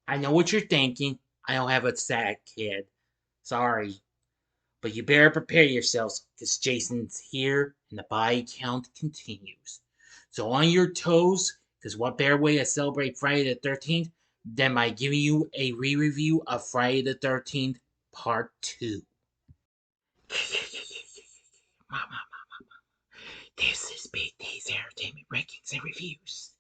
I know what you're thinking. I don't have a sack, kid. Sorry. But you better prepare yourselves, because Jason's here and the body count continues. So on your toes, because what better way to celebrate Friday the 13th than by giving you a re-review of Friday the 13th Part 2. This is Big D's Entertainment Rankings and Reviews.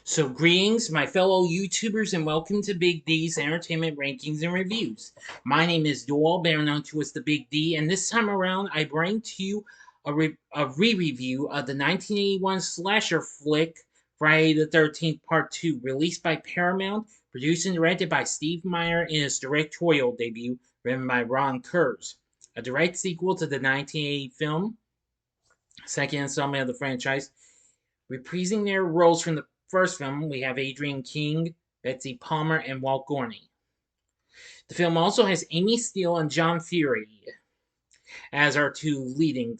So, greetings, my fellow YouTubers, and welcome to Big D's Entertainment Rankings and Reviews. My name is Doyle, better known to as the Big D, and this time around, I bring to you a re-review of the 1981 slasher flick Friday the 13th Part 2, released by Paramount, produced and directed by Steve Meyer in his directorial debut, written by Ron Kurz. A direct sequel to the 1980 film, second installment of the franchise. Reprising their roles from the first film, we have Adrienne King, Betsy Palmer, and Walt Gorney. The film also has Amy Steele and John Furey as our two leading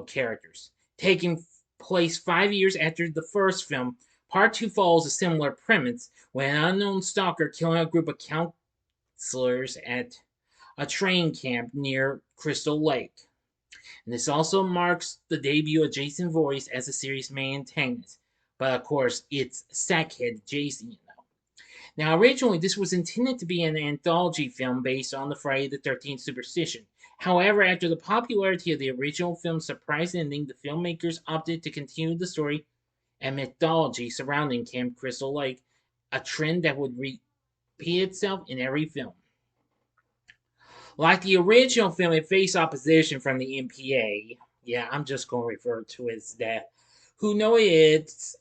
characters. Taking place 5 years after the first film, Part 2 follows a similar premise when an unknown stalker killing a group of counselors at a train camp near Crystal Lake. And this also marks the debut of Jason Voorhees as the series' main antagonist. But of course, it's Sackhead Jason, you know. Now, originally, this was intended to be an anthology film based on the Friday the 13th superstition. However, after the popularity of the original film's surprise ending, the filmmakers opted to continue the story and mythology surrounding Camp Crystal Lake, a trend that would repeat itself in every film. Like the original film, it faced opposition from the MPA. Yeah, I'm just going to refer to it as that. Who know its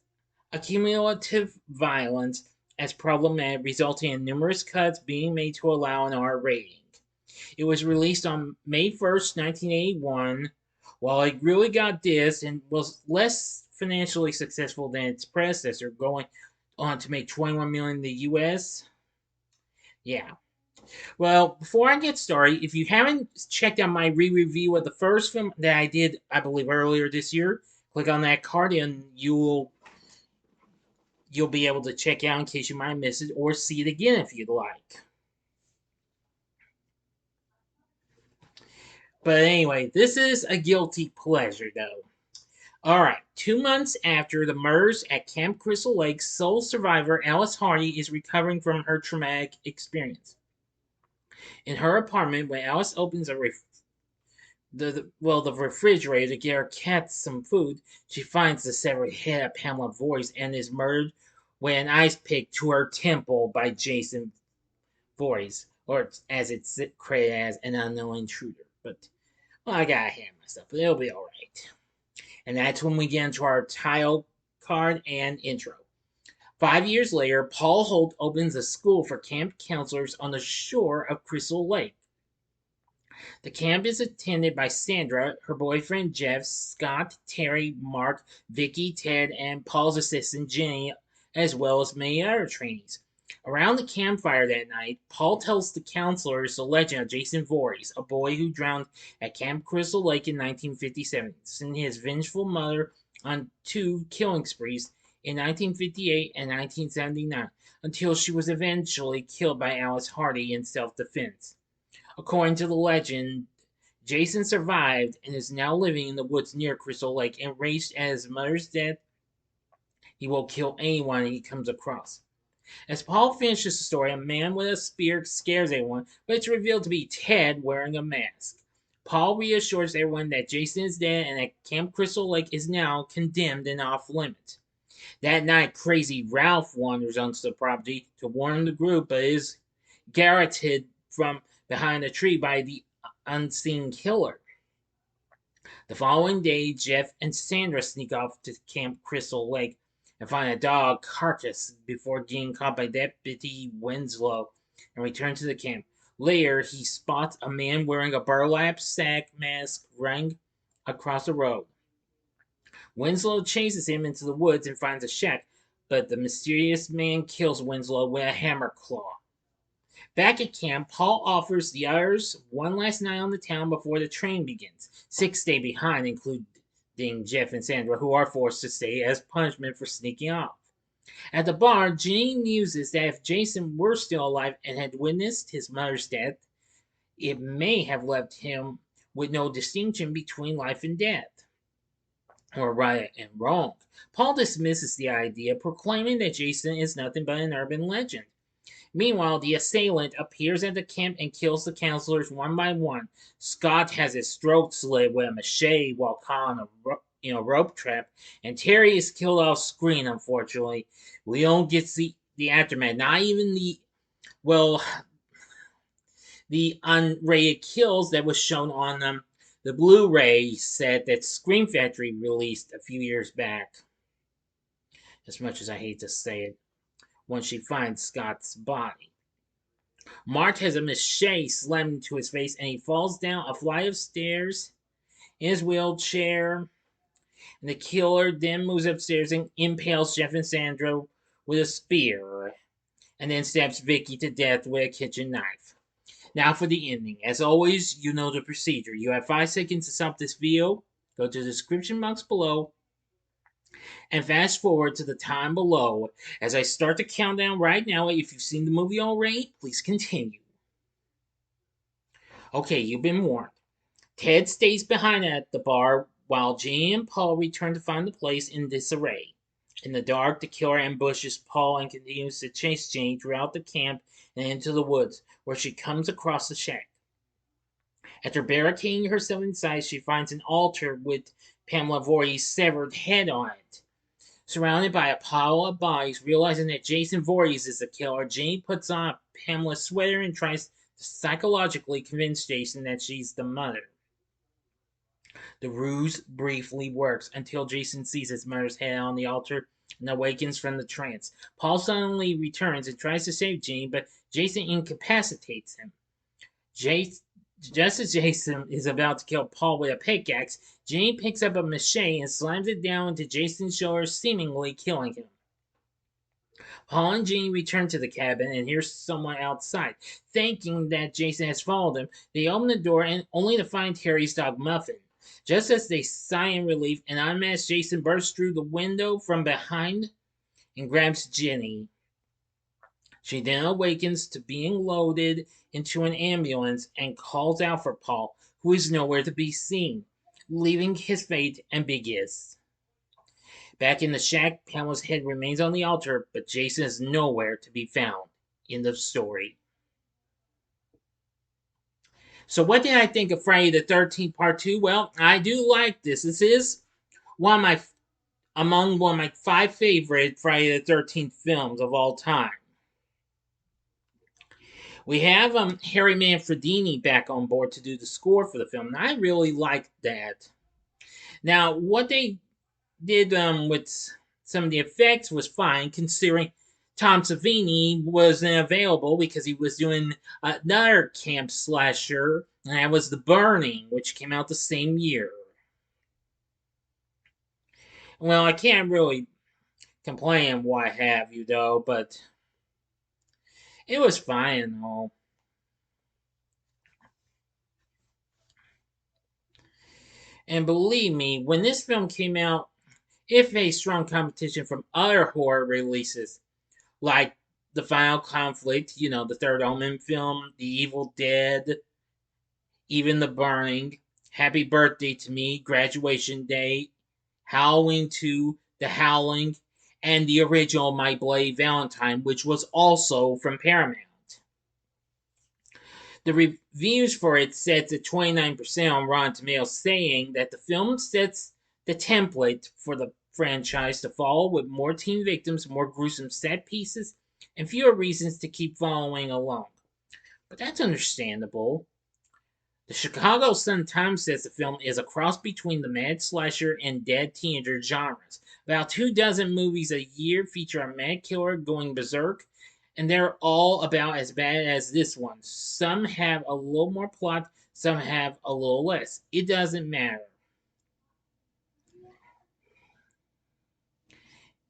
accumulative violence as problematic, resulting in numerous cuts being made to allow an R rating. It was released on May 1st, 1981. While it really got this and was less financially successful than its predecessor, going on to make 21 million in the US. Yeah, well, before I get started, if you haven't checked out my re-review of the first film that I did, I believe earlier this year, click on that card and you'll be able to check out in case you might miss it or see it again if you'd like. But anyway, this is a guilty pleasure though. Alright, 2 months after the murders at Camp Crystal Lake, sole survivor Alice Hardy is recovering from her traumatic experience. In her apartment, when Alice opens the refrigerator to get her cats some food, she finds the severed head of Pamela Voorhees and is murdered with an ice pick to her temple by Jason Voorhees, or as it's credited as, an unknown intruder. But well, I gotta hand myself, but it'll be all right. And that's when we get into our title card and intro. 5 years later, Paul Holt opens a school for camp counselors on the shore of Crystal Lake. The camp is attended by Sandra, her boyfriend Jeff, Scott, Terry, Mark, Vicky, Ted, and Paul's assistant Jenny, as well as many other trainees. Around the campfire that night, Paul tells the counselors the legend of Jason Voorhees, a boy who drowned at Camp Crystal Lake in 1957, sending his vengeful mother on two killing sprees in 1958 and 1979, until she was eventually killed by Alice Hardy in self-defense. According to the legend, Jason survived and is now living in the woods near Crystal Lake. Enraged at his mother's death, he will kill anyone he comes across. As Paul finishes the story, a man with a spear scares everyone, but it's revealed to be Ted wearing a mask. Paul reassures everyone that Jason is dead and that Camp Crystal Lake is now condemned and off limits. That night, crazy Ralph wanders onto the property to warn the group, but is garroted from behind a tree by the unseen killer. The following day, Jeff and Sandra sneak off to Camp Crystal Lake and find a dog carcass before getting caught by Deputy Winslow and return to the camp. Later, he spots a man wearing a burlap sack mask running across the road. Winslow chases him into the woods and finds a shack, but the mysterious man kills Winslow with a hammer claw. Back at camp, Paul offers the others one last night on the town before the train begins. Six stay behind, including Jeff and Sandra, who are forced to stay as punishment for sneaking off. At the bar, Jane muses that if Jason were still alive and had witnessed his mother's death, it may have left him with no distinction between life and death, or right and wrong. Paul dismisses the idea, proclaiming that Jason is nothing but an urban legend. Meanwhile, the assailant appears at the camp and kills the counselors one by one. Scott has his throat slit with a machete while caught on a rope trap, and Terry is killed off screen. Unfortunately, we don't get to see the aftermath. Not even well, the unrated kills that was shown on the Blu-ray set that Scream Factory released a few years back. As much as I hate to say it, once she finds Scott's body. Mark has a machete slammed into his face and he falls down a flight of stairs in his wheelchair. And the killer then moves upstairs and impales Jeff and Sandra with a spear. And then stabs Vicky to death with a kitchen knife. Now for the ending. As always, you know the procedure. You have 5 seconds to stop this video. Go to the description box below and fast forward to the time below. As I start the countdown right now, if you've seen the movie already, please continue. Okay, you've been warned. Ted stays behind at the bar while Jane and Paul return to find the place in disarray. In the dark, the killer ambushes Paul and continues to chase Jane throughout the camp and into the woods, where she comes across the shack. After barricading herself inside, she finds an altar with Pamela Voorhees' severed head on it. Surrounded by a pile of bodies, realizing that Jason Voorhees is the killer, Jane puts on Pamela's sweater and tries to psychologically convince Jason that she's the mother. The ruse briefly works until Jason sees his mother's head on the altar and awakens from the trance. Paul suddenly returns and tries to save Jane, but Jason incapacitates him. Just as Jason is about to kill Paul with a pickaxe, Jane picks up a machete and slams it down into Jason's shoulder, seemingly killing him. Paul and Jane return to the cabin and hear someone outside. Thinking that Jason has followed them, they open the door and only to find Terry's dog Muffin. Just as they sigh in relief, an unmasked Jason bursts through the window from behind and grabs Jenny. She then awakens to being loaded into an ambulance and calls out for Paul, who is nowhere to be seen, leaving his fate ambiguous. Back in the shack, Pamela's head remains on the altar, but Jason is nowhere to be found. End of story. So what did I think of Friday the 13th Part 2? Well, I do like this. This is one of my 5 favorite Friday the 13th films of all time. We have Harry Manfredini back on board to do the score for the film, and I really liked that. Now, what they did with some of the effects was fine, considering Tom Savini wasn't available because he was doing another camp slasher, and that was The Burning, which came out the same year. Well, I can't really complain what have you, though, but it was fine and all. And believe me, when this film came out, it faced strong competition from other horror releases, like The Final Conflict, the Third Omen film, The Evil Dead, even The Burning, Happy Birthday to Me, Graduation Day, Halloween 2, The Howling, and the original My Bloody Valentine, which was also from Paramount. The reviews for it sets at 29% on Rotten Tomatoes, saying that the film sets the template for the franchise to follow, with more teen victims, more gruesome set pieces, and fewer reasons to keep following along. But that's understandable. The Chicago Sun-Times says the film is a cross between the mad slasher and dead teenager genres. About 24 movies a year feature a mad killer going berserk, and they're all about as bad as this one. Some have a little more plot, some have a little less. It doesn't matter.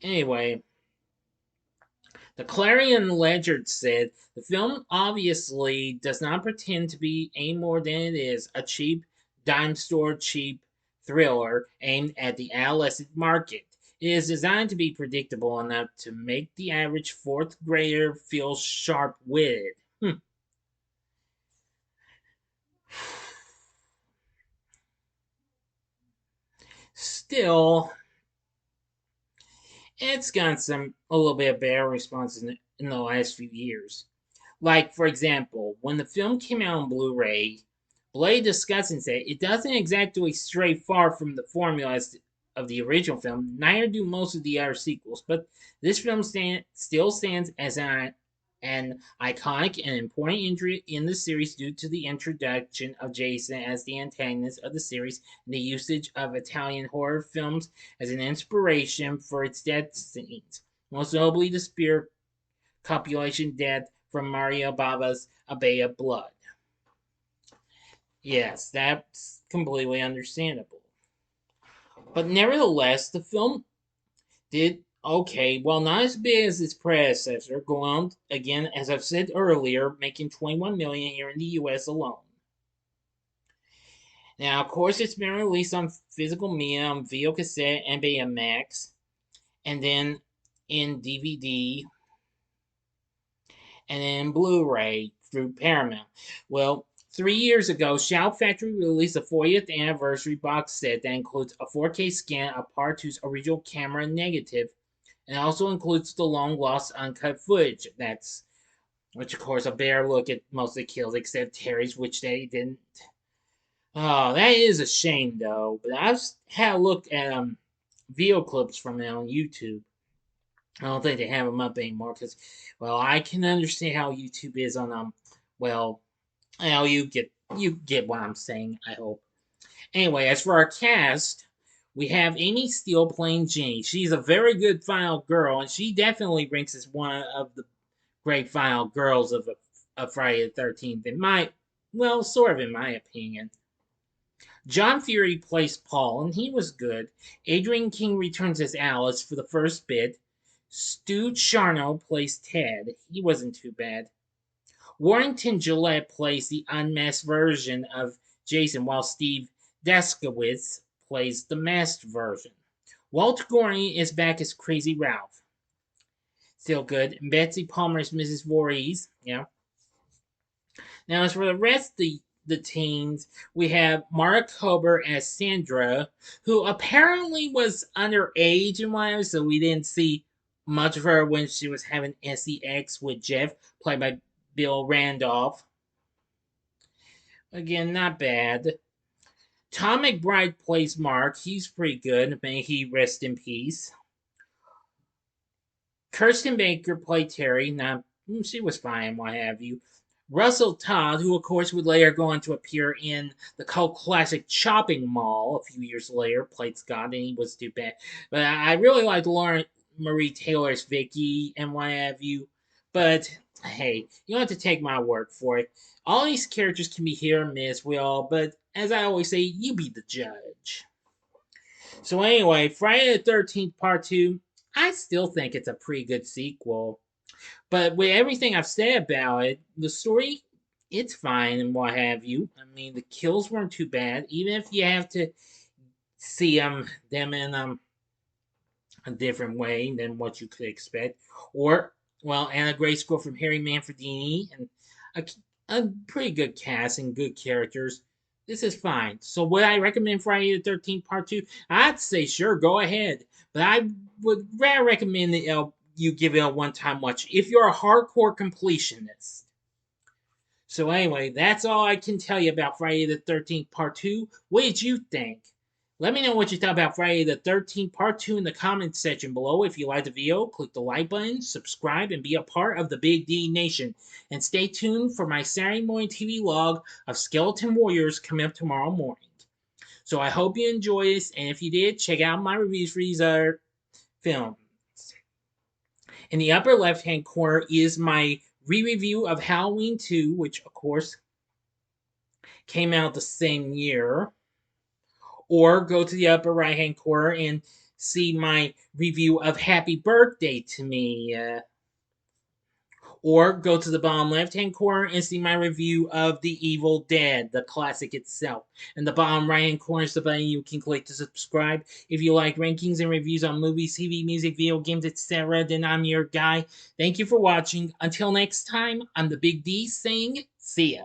Anyway, The Clarion Ledger said the film obviously does not pretend to be any more than it is a cheap, dime store cheap thriller aimed at the adolescent market. It is designed to be predictable enough to make the average fourth grader feel sharp witted. Still, it's gotten a little bit of better responses in the last few years. Like, for example, when the film came out on Blu ray, Blade discussed and said it doesn't exactly stray far from the formula of the original film, neither do most of the other sequels, but this film still stands as an iconic and important entry in the series due to the introduction of Jason as the antagonist of the series and the usage of Italian horror films as an inspiration for its death scenes, most notably the spear compilation Death from Mario Bava's A Bay of Blood. Yes, that's completely understandable. But nevertheless, the film did okay. Well, not as big as its predecessor, going on again, as I've said earlier, making 21 million here in the US alone. Now, of course, it's been released on physical media, on video cassette, and Betamax, and then in DVD, and then Blu-ray through Paramount. Well, 3 years ago, Shout Factory released a 40th anniversary box set that includes a 4K scan of Part 2's original camera negative, and also includes the long lost uncut footage. Which of course a better look at most of the kills except Terry's, which they didn't. Oh, that is a shame though. But I've had a look at video clips from it on YouTube. I don't think they have them up anymore because, well, I can understand how YouTube is on well, you get what I'm saying. I hope. Anyway, as for our cast, we have Amy Steele playing Jenny. She's a very good final girl, and she definitely ranks as one of the great final girls of Friday the 13th. Sort of in my opinion. John Furey plays Paul, and he was good. Adrienne King returns as Alice for the first bit. Stu Charno plays Ted. He wasn't too bad. Warrington Gillette plays the unmasked version of Jason, while Steve Deskowitz plays the masked version. Walt Gorney is back as Crazy Ralph. Still good. And Betsy Palmer is Mrs. Voorhees. Yeah. Now, as for the rest of the teens, we have Mara Kober as Sandra, who apparently was underage and whatever, so we didn't see much of her when she was having sex with Jeff, played by Bill Randolph. Again, not bad. Tom McBride plays Mark. He's pretty good. May he rest in peace. Kirsten Baker played Terry. Now, she was fine, what have you. Russell Todd, who of course would later go on to appear in the cult classic Chopping Mall a few years later, played Scott, and he was too bad. But I really liked Lauren Marie Taylor's Vicky and what have you. But hey, you don't have to take my word for it. All these characters can be hit or miss, but as I always say, you be the judge. So anyway, Friday the 13th Part 2, I still think it's a pretty good sequel. But with everything I've said about it, the story, it's fine and what have you. I mean, the kills weren't too bad, even if you have to see them in a different way than what you could expect. Or, well, and a great score from Harry Manfredini and a pretty good cast and good characters. This is fine. So would I recommend Friday the 13th Part 2? I'd say sure, go ahead. But I would rather recommend that you give it a one-time watch if you're a hardcore completionist. So anyway, that's all I can tell you about Friday the 13th Part 2. What did you think? Let me know what you thought about Friday the 13th Part 2 in the comments section below. If you liked the video, click the like button, subscribe, and be a part of the Big D Nation. And stay tuned for my Saturday morning TV log of Skeleton Warriors coming up tomorrow morning. So I hope you enjoy this, and if you did, check out my reviews for these other films. In the upper left-hand corner is my re-review of Halloween 2, which, of course, came out the same year. Or go to the upper right-hand corner and see my review of Happy Birthday to Me. Or go to the bottom left-hand corner and see my review of The Evil Dead, the classic itself. In the bottom right-hand corner is the button you can click to subscribe. If you like rankings and reviews on movies, TV, music, video games, etc., then I'm your guy. Thank you for watching. Until next time, I'm the Big D saying, see ya.